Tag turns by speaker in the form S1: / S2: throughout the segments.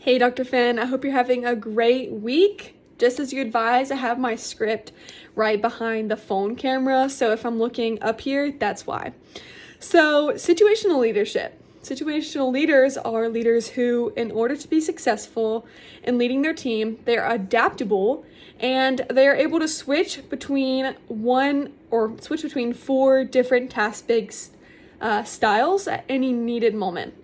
S1: Hey, Dr. Finn, I hope you're having a great week. Just as you advised, I have my script right behind the phone camera, so if I'm looking up here, that's why. So, situational leadership. Situational leaders are leaders who, in order to be successful in leading their team, they're adaptable and they're able to switch between four different task-based styles at any needed moment.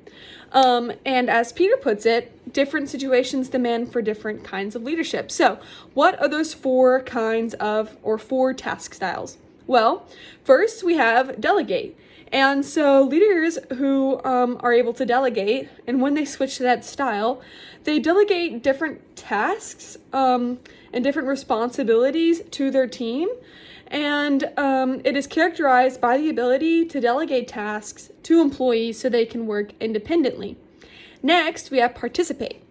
S1: And as Peter puts it, different situations demand for different kinds of leadership. So, what are those four task styles? Well, first we have delegate. And so leaders who are able to delegate, and when they switch to that style, they delegate different tasks and different responsibilities to their team. And it is characterized by the ability to delegate tasks to employees so they can work independently. Next, we have participate.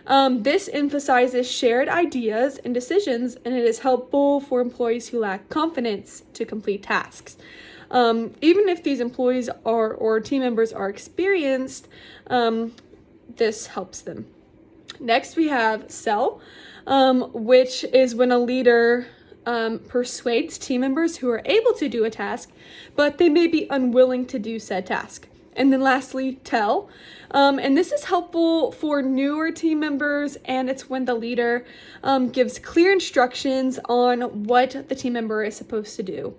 S1: This emphasizes shared ideas and decisions, and it is helpful for employees who lack confidence to complete tasks. Even if these employees or team members are experienced, this helps them. Next, we have sell, which is when a leader persuades team members who are able to do a task, but they may be unwilling to do said task. And then lastly, tell. And this is helpful for newer team members, and it's when the leader gives clear instructions on what the team member is supposed to do.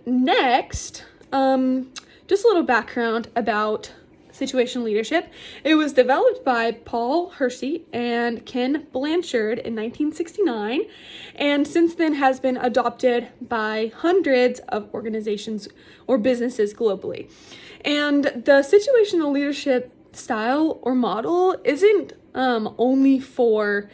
S1: Next, just a little background about situational leadership. It was developed by Paul Hersey and Ken Blanchard in 1969, and since then has been adopted by hundreds of organizations or businesses globally. And the situational leadership style or model isn't only for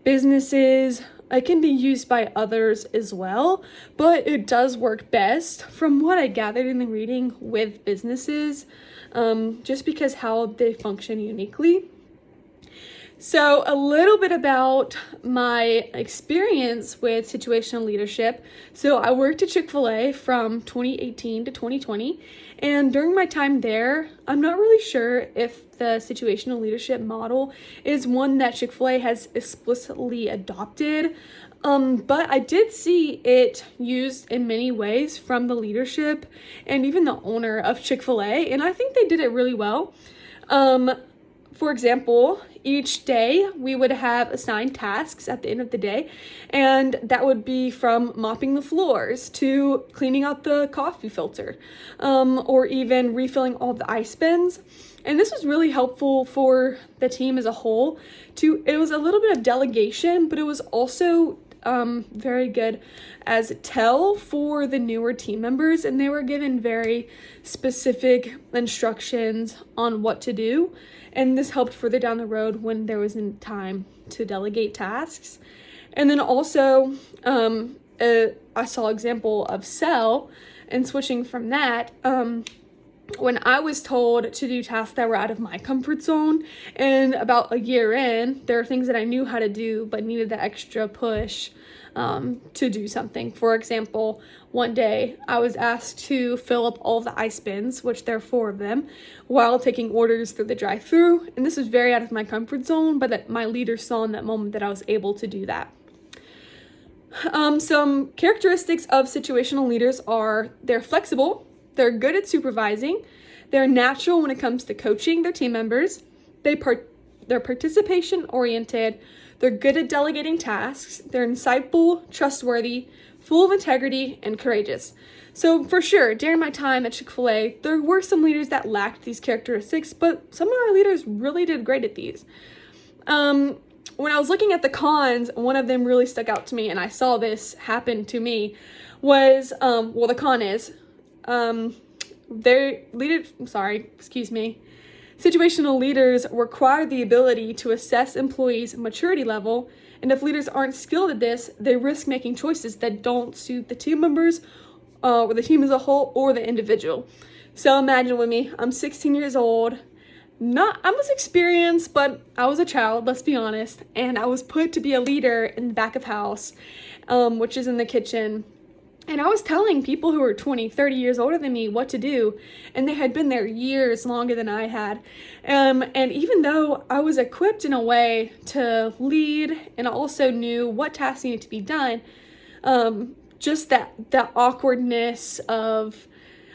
S1: businesses. It can be used by others as well, but it does work best from what I gathered in the reading with businesses, just because how they function uniquely. So a little bit about my experience with situational leadership. So I worked at Chick-fil-A from 2018 to 2020, and during my time there, I'm not really sure if the situational leadership model is one that Chick-fil-A has explicitly adopted, but I did see it used in many ways from the leadership and even the owner of Chick-fil-A, and I think they did it really well. For example, each day we would have assigned tasks at the end of the day, and that would be from mopping the floors to cleaning out the coffee filter, or even refilling all the ice bins. And this was really helpful for the team as a whole. It was a little bit of delegation, but it was also very good as tell for the newer team members, and they were given very specific instructions on what to do, and this helped further down the road when there wasn't time to delegate tasks. And then also I saw example of sell, and switching from that, when I was told to do tasks that were out of my comfort zone, and about a year in, there are things that I knew how to do but needed the extra push to do something. For example, one day I was asked to fill up all of the ice bins, which there are 4 of them, while taking orders through the drive-thru, and this was very out of my comfort zone, but that my leader saw in that moment that I was able to do that. Some characteristics of situational leaders are they're flexible, they're good at supervising, they're natural when it comes to coaching their team members, they're participation-oriented, they're good at delegating tasks, they're insightful, trustworthy, full of integrity, and courageous. So for sure, during my time at Chick-fil-A, there were some leaders that lacked these characteristics, but some of our leaders really did great at these. When I was looking at the cons, one of them really stuck out to me, and I saw this happen to me, was, the con is, situational leaders require the ability to assess employees' maturity level, and if leaders aren't skilled at this, they risk making choices that don't suit the team members, or the team as a whole, or the individual. So imagine with me, I'm 16 years old, I was experienced, but I was a child, let's be honest, and I was put to be a leader in the back of house, which is in the kitchen. And I was telling people who were 20, 30 years older than me what to do, and they had been there years longer than I had. And even though I was equipped in a way to lead and also knew what tasks needed to be done, just that awkwardness of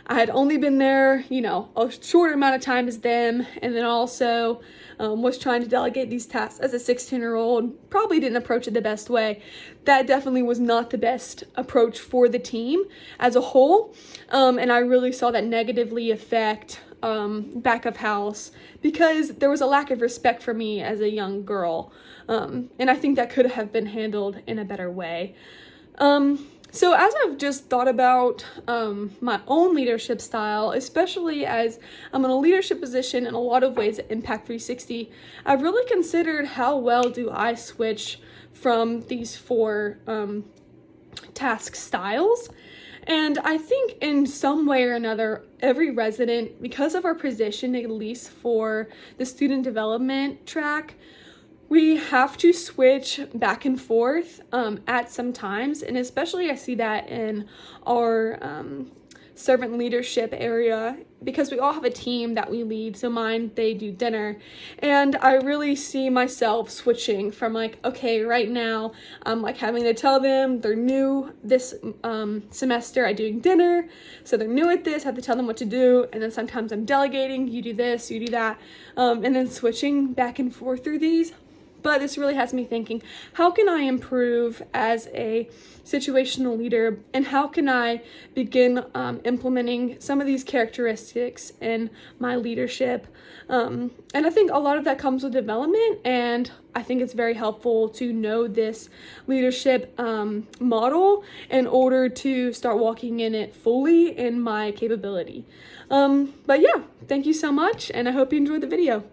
S1: I had only been there, a shorter amount of time as them, and then also was trying to delegate these tasks as a 16-year-old, probably didn't approach it the best way. That definitely was not the best approach for the team as a whole, and I really saw that negatively affect back of house because there was a lack of respect for me as a young girl, and I think that could have been handled in a better way. So as I've just thought about my own leadership style, especially as I'm in a leadership position in a lot of ways at Impact 360, I've really considered how well do I switch from these 4 task styles. And I think in some way or another, every resident, because of our position, at least for the student development track, we have to switch back and forth at some times, and especially I see that in our servant leadership area because we all have a team that we lead. So mine, they do dinner, and I really see myself switching from like, okay, right now I'm like having to tell them they're new this semester at doing dinner, so they're new at this, I have to tell them what to do, and then sometimes I'm delegating, you do this, you do that, and then switching back and forth through these. But this really has me thinking, how can I improve as a situational leader, and how can I begin implementing some of these characteristics in my leadership? And I think a lot of that comes with development, and I think it's very helpful to know this leadership model in order to start walking in it fully in my capability. But yeah, thank you so much, and I hope you enjoyed the video.